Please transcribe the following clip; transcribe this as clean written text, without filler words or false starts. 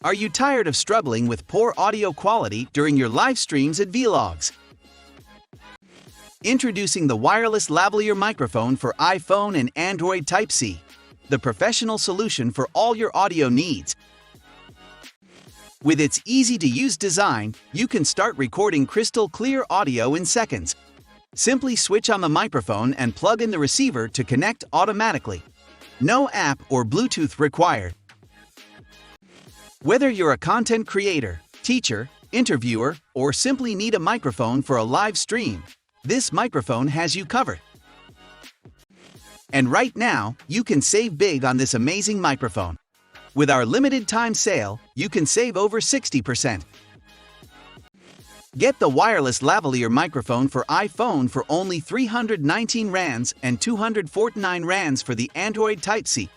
Are you tired of struggling with poor audio quality during your live streams and vlogs? Introducing the wireless lavalier microphone for iPhone and Android Type-C, the professional solution for all your audio needs. With its easy-to-use design, you can start recording crystal clear audio in seconds. Simply switch on the microphone and plug in the receiver to connect automatically. No app or Bluetooth required. Whether you're a content creator, teacher, interviewer, or simply need a microphone for a live stream, this microphone has you covered. And right now, you can save big on this amazing microphone. With our limited time sale, you can save over 60%. Get the wireless lavalier microphone for iPhone for only 319 rands and 249 rands for the Android Type-C.